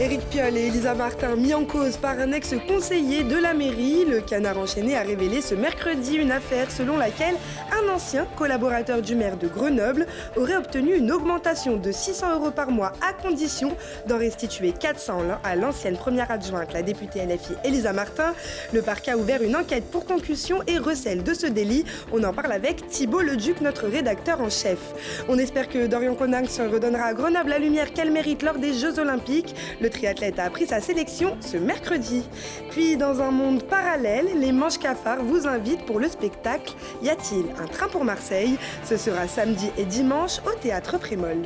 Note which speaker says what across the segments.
Speaker 1: Éric Piolle et Elisa Martin mis en cause par un ex-conseiller de la mairie. Le Canard enchaîné a révélé ce mercredi une affaire selon laquelle un ancien collaborateur du maire de Grenoble aurait obtenu une augmentation de 600 € par mois à condition d'en restituer 400 à l'ancienne première adjointe, la députée LFI Elisa Martin. Le parquet a ouvert une enquête pour concussion et recel de ce délit. On en parle avec Thibault Leduc, notre rédacteur en chef. On espère que Dorian Coninx redonnera à Grenoble la lumière qu'elle mérite lors des Jeux Olympiques. Le triathlète a appris sa sélection ce mercredi. Puis, dans un monde parallèle, les Manches Cafards vous invitent pour le spectacle Y a-t-il un train pour Marseille? Ce sera samedi et dimanche au Théâtre Prémol.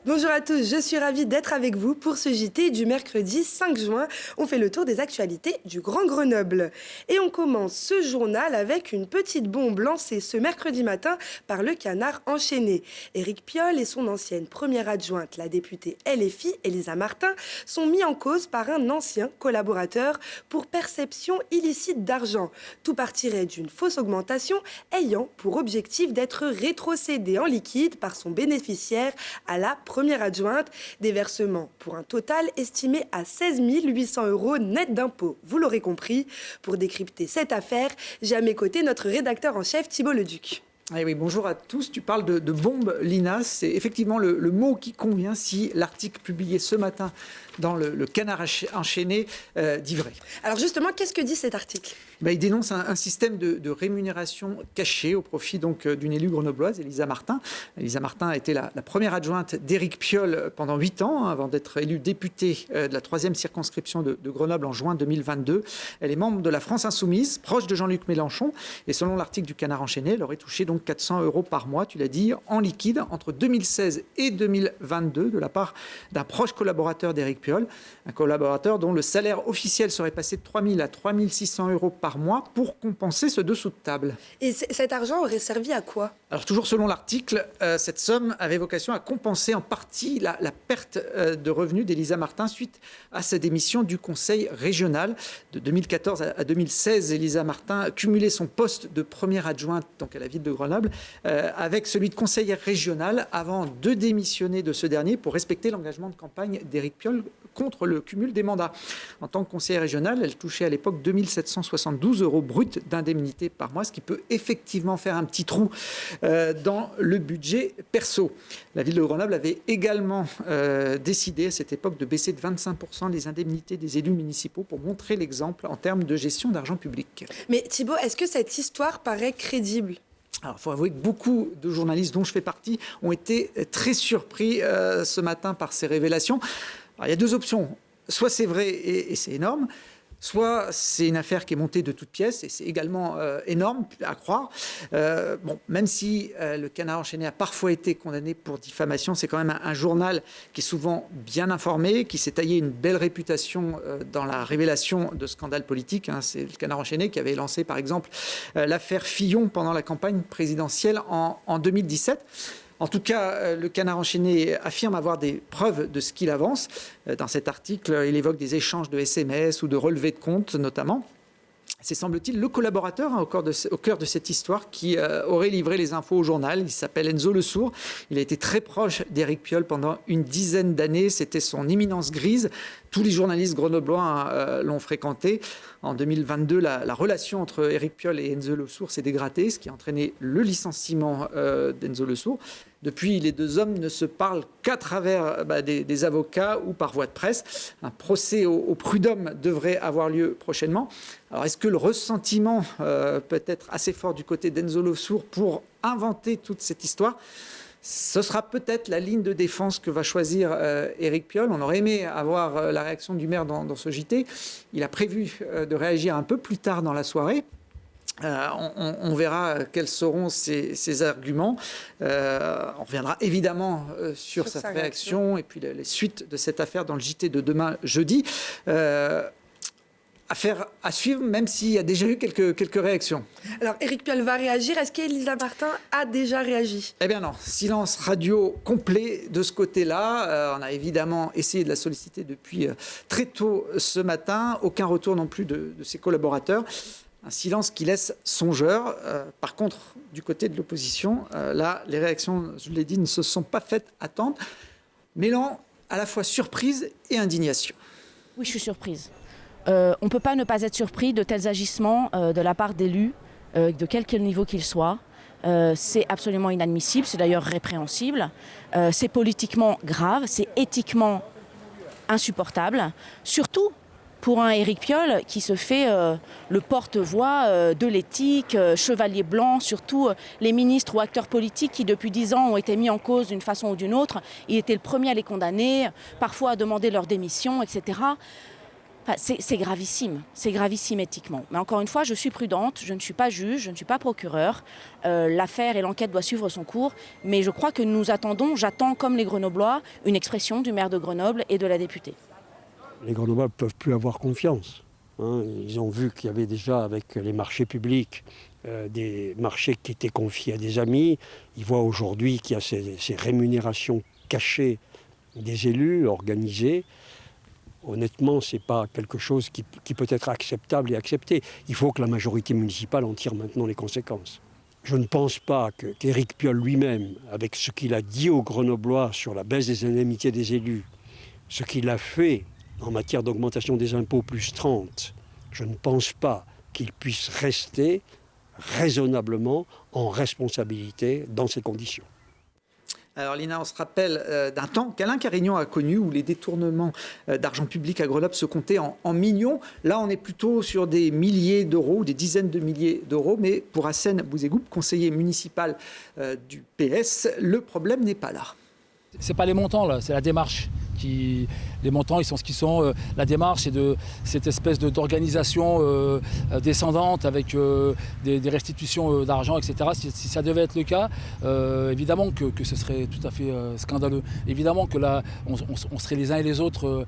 Speaker 1: Bonjour à tous, je suis ravie d'être avec vous pour ce JT du mercredi 5 juin. On fait le tour des actualités du Grand Grenoble. Et on commence ce journal avec une petite bombe lancée ce mercredi matin par le Canard enchaîné. Éric Piolle et son ancienne première adjointe, la députée LFI Elisa Martin, sont mis en cause par un ancien collaborateur pour perception illicite d'argent. Tout partirait d'une fausse augmentation ayant pour objectif d'être rétrocédée en liquide par son bénéficiaire à la première adjointe, des versements pour un total estimé à 16 800 € net d'impôts. Vous l'aurez compris, pour décrypter cette affaire, j'ai à mes côtés notre rédacteur en chef Thibault Leduc.
Speaker 2: Eh oui, bonjour à tous. Tu parles de bombe, Lina. C'est effectivement le mot qui convient si l'article publié ce matin dans le Canard enchaîné dit vrai.
Speaker 1: Alors justement, qu'est-ce que dit cet article ?
Speaker 2: Il dénonce un système de rémunération cachée au profit donc d'une élue grenobloise, Elisa Martin. Elisa Martin a été la première adjointe d'Éric Piolle pendant 8 ans, avant d'être élue députée de la 3e circonscription de Grenoble en juin 2022. Elle est membre de la France Insoumise, proche de Jean-Luc Mélenchon. Et selon l'article du Canard enchaîné, elle aurait touché donc 400 € par mois, tu l'as dit, en liquide entre 2016 et 2022 de la part d'un proche collaborateur d'Éric Piolle, un collaborateur dont le salaire officiel serait passé de 3 000 à 3 600 € par mois pour compenser ce dessous de table.
Speaker 1: Et cet argent aurait servi à quoi ?
Speaker 2: Alors toujours selon l'article, cette somme avait vocation à compenser en partie la perte de revenus d'Elisa Martin suite à sa démission du conseil régional. De 2014 à 2016, Elisa Martin cumulait son poste de première adjointe donc à la ville de Grenoble avec celui de conseillère régionale avant de démissionner de ce dernier pour respecter l'engagement de campagne d'Éric Piolle contre le cumul des mandats. En tant que conseillère régionale, elle touchait à l'époque 2 772 € bruts d'indemnité par mois, ce qui peut effectivement faire un petit trou dans le budget perso. La ville de Grenoble avait également décidé à cette époque de baisser de 25% les indemnités des élus municipaux pour montrer l'exemple en termes de gestion d'argent public.
Speaker 1: Mais Thibault, est-ce que cette histoire paraît crédible ?
Speaker 2: Alors, il faut avouer que beaucoup de journalistes, dont je fais partie, ont été très surpris ce matin par ces révélations. Alors, il y a deux options. Soit c'est vrai et c'est énorme, soit c'est une affaire qui est montée de toutes pièces et c'est également énorme à croire. Même si le Canard enchaîné a parfois été condamné pour diffamation, c'est quand même un journal qui est souvent bien informé, qui s'est taillé une belle réputation dans la révélation de scandales politiques. C'est le Canard enchaîné qui avait lancé par exemple l'affaire Fillon pendant la campagne présidentielle en 2017. En tout cas, le Canard enchaîné affirme avoir des preuves de ce qu'il avance. Dans cet article, il évoque des échanges de SMS ou de relevés de compte notamment. C'est, semble-t-il, le collaborateur au cœur de cette histoire qui aurait livré les infos au journal. Il s'appelle Enzo Le Sourd. Il a été très proche d'Éric Piolle pendant une dizaine d'années. C'était son éminence grise. Tous les journalistes grenoblois l'ont fréquenté. En 2022, la relation entre Éric Piolle et Enzo Le Sourd s'est dégradée, ce qui a entraîné le licenciement d'Enzo Le Sourd. Depuis, les deux hommes ne se parlent qu'à travers des avocats ou par voie de presse. Un procès au prud'homme devrait avoir lieu prochainement. Alors, est-ce que le ressentiment peut être assez fort du côté d'Enzo Le Sourd pour inventer toute cette histoire ? Ce sera peut-être la ligne de défense que va choisir Éric Piolle. On aurait aimé avoir la réaction du maire dans ce JT. Il a prévu de réagir un peu plus tard dans la soirée. On verra quels seront ses arguments. On reviendra évidemment sur sa réaction et puis les suites de cette affaire dans le JT de demain jeudi. Affaire à suivre, même s'il y a déjà eu quelques réactions.
Speaker 1: Alors, Éric Piolle va réagir. Est-ce qu'Elisa Martin a déjà réagi ?
Speaker 2: Eh bien non, silence radio complet de ce côté-là. On a évidemment essayé de la solliciter depuis très tôt ce matin. Aucun retour non plus de ses collaborateurs. Un silence qui laisse songeur. Par contre, du côté de l'opposition, là, les réactions, je l'ai dit, ne se sont pas faites attendre. Mêlant à la fois surprise et indignation.
Speaker 3: Oui, je suis surprise. On ne peut pas ne pas être surpris de tels agissements de la part d'élus, de quelque niveau qu'ils soient. C'est absolument inadmissible, c'est d'ailleurs répréhensible. C'est politiquement grave, c'est éthiquement insupportable. Surtout pour un Éric Piolle qui se fait le porte-voix de l'éthique, chevalier blanc, surtout les ministres ou acteurs politiques qui depuis 10 ans ont été mis en cause d'une façon ou d'une autre. Il était le premier à les condamner, parfois à demander leur démission, etc. Enfin, c'est gravissime éthiquement. Mais encore une fois, je suis prudente, je ne suis pas juge, je ne suis pas procureur. L'affaire et l'enquête doivent suivre son cours. Mais je crois que j'attends comme les Grenoblois, une expression du maire de Grenoble et de la députée.
Speaker 4: Les Grenoblois ne peuvent plus avoir confiance. Ils ont vu qu'il y avait déjà avec les marchés publics des marchés qui étaient confiés à des amis. Ils voient aujourd'hui qu'il y a ces rémunérations cachées des élus organisées. Honnêtement, ce n'est pas quelque chose qui peut être acceptable et accepté. Il faut que la majorité municipale en tire maintenant les conséquences. Je ne pense pas qu'Éric Piolle lui-même, avec ce qu'il a dit aux Grenoblois sur la baisse des indemnités des élus, ce qu'il a fait en matière d'augmentation des impôts plus 30, je ne pense pas qu'il puisse rester raisonnablement en responsabilité dans ces conditions.
Speaker 2: Alors Lina, on se rappelle d'un temps qu'Alain Carignan a connu où les détournements d'argent public à Grenoble se comptaient en millions. Là, on est plutôt sur des milliers d'euros ou des dizaines de milliers d'euros. Mais pour Hassen Bouzegoup, conseiller municipal du PS, le problème n'est pas là.
Speaker 5: Ce n'est pas les montants, là, c'est la démarche. Les montants, ils sont ce qu'ils sont. La démarche, c'est de cette espèce d'organisation descendante avec des restitutions d'argent, etc. Si ça devait être le cas, évidemment que ce serait tout à fait scandaleux. Évidemment que là, on serait les uns et les autres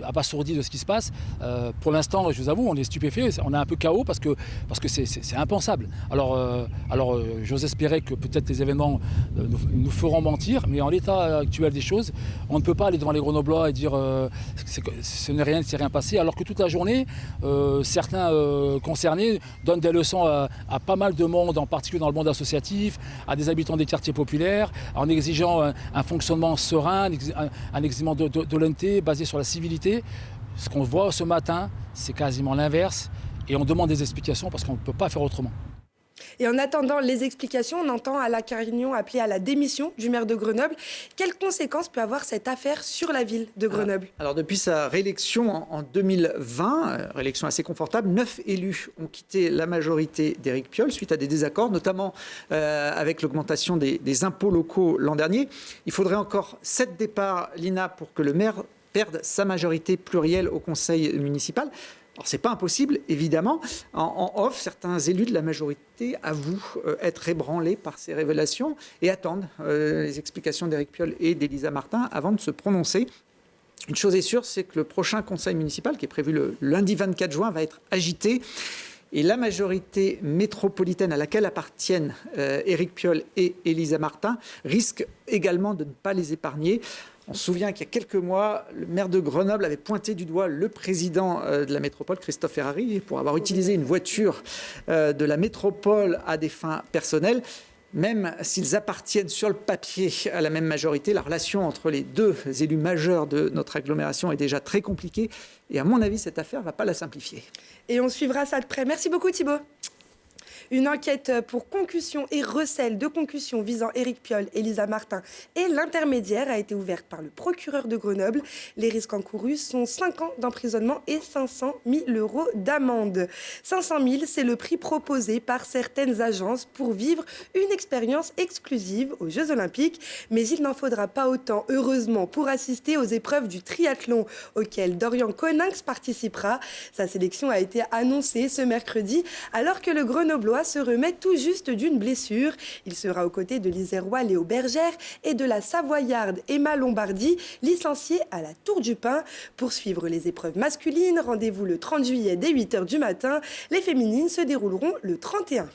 Speaker 5: abasourdis de ce qui se passe. Pour l'instant, je vous avoue, on est stupéfait, on est un peu KO parce que c'est impensable. Alors j'ose espérer que peut-être les événements nous feront mentir, mais en l'état actuel des choses, on ne peut pas aller devant les Grenoblois et dire ce n'est rien, c'est rien passé, alors que toute la journée, certains concernés donnent des leçons à pas mal de monde, en particulier dans le monde associatif, à des habitants des quartiers populaires, en exigeant un fonctionnement serein, un exigeant de l'honnêteté basé sur la civilité. Ce qu'on voit ce matin, c'est quasiment l'inverse, et on demande des explications parce qu'on ne peut pas faire autrement.
Speaker 1: Et en attendant les explications, on entend Alain Carignan appeler à la démission du maire de Grenoble. Quelles conséquences peut avoir cette affaire sur la ville de Grenoble ?
Speaker 2: Alors depuis sa réélection en 2020, réélection assez confortable, 9 élus ont quitté la majorité d'Éric Piolle suite à des désaccords, notamment avec l'augmentation des impôts locaux l'an dernier. Il faudrait encore 7 départs, Lina, pour que le maire perde sa majorité plurielle au conseil municipal. Alors, ce n'est pas impossible, évidemment. En off, certains élus de la majorité avouent être ébranlés par ces révélations et attendent les explications d'Éric Piolle et d'Elisa Martin avant de se prononcer. Une chose est sûre, c'est que le prochain conseil municipal, qui est prévu le lundi 24 juin, va être agité. Et la majorité métropolitaine à laquelle appartiennent Éric Piolle et Elisa Martin risque également de ne pas les épargner. On se souvient qu'il y a quelques mois, le maire de Grenoble avait pointé du doigt le président de la métropole, Christophe Ferrari, pour avoir utilisé une voiture de la métropole à des fins personnelles. Même s'ils appartiennent sur le papier à la même majorité, la relation entre les deux élus majeurs de notre agglomération est déjà très compliquée. Et à mon avis, cette affaire ne va pas la simplifier.
Speaker 1: Et on suivra ça de près. Merci beaucoup Thibaut. Une enquête pour concussion et recel de concussion visant Éric Piolle, Elisa Martin et l'intermédiaire a été ouverte par le procureur de Grenoble. Les risques encourus sont 5 ans d'emprisonnement et 500 000 € d'amende. 500 000, c'est le prix proposé par certaines agences pour vivre une expérience exclusive aux Jeux Olympiques. Mais il n'en faudra pas autant, heureusement, pour assister aux épreuves du triathlon auxquelles Dorian Coninx participera. Sa sélection a été annoncée ce mercredi alors que le Grenoblois se remet tout juste d'une blessure. Il sera aux côtés de l'Isérois Léo Bergère et de la Savoyarde Emma Lombardi, licenciée à la Tour du Pin. Pour suivre les épreuves masculines, rendez-vous le 30 juillet dès 8h du matin. Les féminines se dérouleront le 31.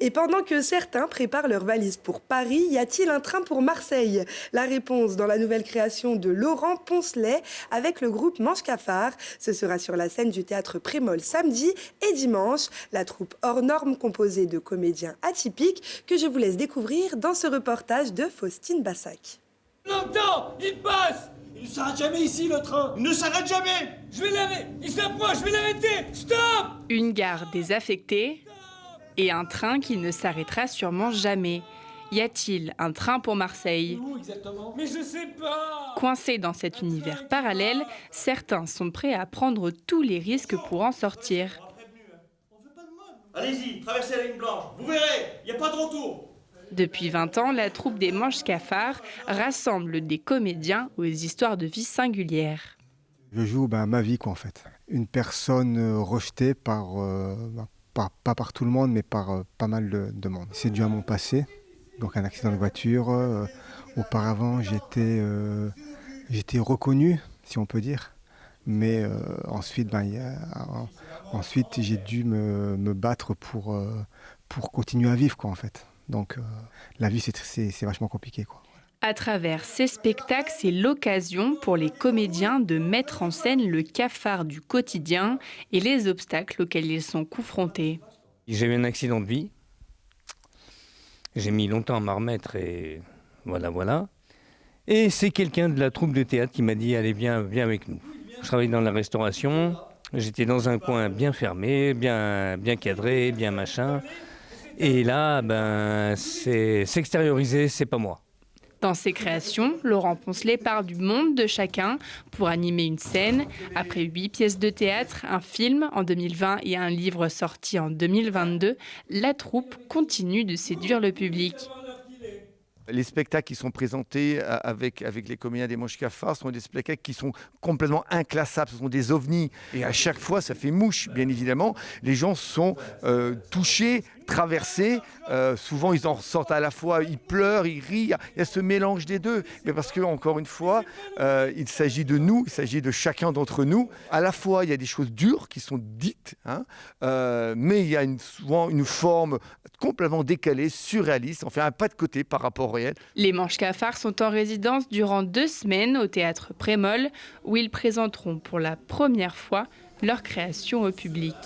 Speaker 1: Et pendant que certains préparent leurs valises pour Paris, y a-t-il un train pour Marseille ? La réponse dans la nouvelle création de Laurent Poncelet avec le groupe Manche Cafard. Ce sera sur la scène du théâtre Prémol samedi et dimanche. La troupe hors norme composée de comédiens atypiques que je vous laisse découvrir dans ce reportage de Faustine Bassac.
Speaker 6: Longtemps, il passe.
Speaker 7: Il ne s'arrête jamais ici, le train.
Speaker 6: Il ne s'arrête jamais. Je vais l'arrêter. Il s'approche, je vais l'arrêter. Stop.
Speaker 8: Une gare désaffectée et un train qui ne s'arrêtera sûrement jamais. Y a-t-il un train pour Marseille ?
Speaker 7: Où exactement ?
Speaker 6: Mais je sais pas.
Speaker 8: Coincés dans cet univers parallèle, certains sont prêts à prendre tous les risques pour en sortir.
Speaker 6: Allez-y, traversez la ligne blanche. Vous verrez, il n'y a pas de retour.
Speaker 8: Depuis 20 ans, la troupe des Manches Cafards rassemble des comédiens aux histoires de vie singulières.
Speaker 9: Je joue ma vie, quoi, en fait. Une personne rejetée pas par tout le monde, mais par pas mal de monde. C'est dû à mon passé, donc un accident de voiture. Auparavant, j'étais reconnu, si on peut dire. Mais ensuite, j'ai dû me battre pour continuer à vivre, quoi, en fait. Donc la vie, c'est vachement compliqué, quoi.
Speaker 8: À travers ces spectacles, c'est l'occasion pour les comédiens de mettre en scène le cafard du quotidien et les obstacles auxquels ils sont confrontés.
Speaker 10: J'ai eu un accident de vie. J'ai mis longtemps à m'en remettre et voilà. Et c'est quelqu'un de la troupe de théâtre qui m'a dit « Allez, viens avec nous ». Je travaillais dans la restauration, j'étais dans un coin bien fermé, bien cadré, bien machin. Et là, c'est s'extérioriser, c'est pas moi.
Speaker 8: Dans ses créations, Laurent Poncelet part du monde de chacun pour animer une scène. Après 8 pièces de théâtre, un film en 2020 et un livre sorti en 2022, la troupe continue de séduire le public.
Speaker 11: Les spectacles qui sont présentés avec les comédiens des Manches Cafards sont des spectacles qui sont complètement inclassables, ce sont des ovnis. Et à chaque fois, ça fait mouche, bien évidemment. Les gens sont touchés, traversés. Souvent, ils en ressortent à la fois, ils pleurent, ils rient. Il y a ce mélange des deux. Mais parce que, encore une fois, il s'agit de nous, il s'agit de chacun d'entre nous. À la fois, il y a des choses dures qui sont dites, mais il y a souvent une forme complètement décalée, surréaliste. On fait un pas de côté par rapport au réel.
Speaker 8: Les Manches Cafards sont en résidence durant 2 semaines au théâtre Prémol, où ils présenteront pour la première fois leur création au public.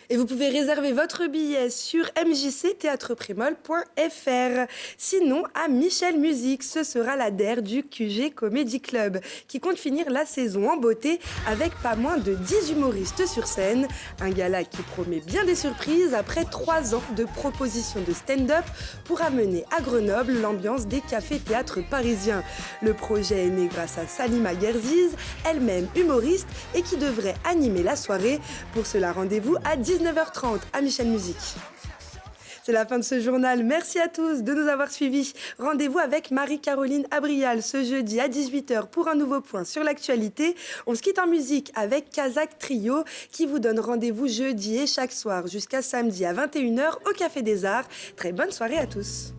Speaker 1: Et vous pouvez réserver votre billet sur mjctheatreprémol.fr. Sinon, à Michel Musique, ce sera la DER du QG Comedy Club, qui compte finir la saison en beauté avec pas moins de 10 humoristes sur scène. Un gala qui promet bien des surprises après 3 ans de propositions de stand-up pour amener à Grenoble l'ambiance des cafés-théâtres parisiens. Le projet est né grâce à Salima Gerziz, elle-même humoriste et qui devrait animer la soirée. Pour cela, rendez-vous à 19h30 à Michel Musique. C'est la fin de ce journal. Merci à tous de nous avoir suivis. Rendez-vous avec Marie-Caroline Abrial ce jeudi à 18h pour un nouveau point sur l'actualité. On se quitte en musique avec Kazakh Trio qui vous donne rendez-vous jeudi et chaque soir jusqu'à samedi à 21h au Café des Arts. Très bonne soirée à tous.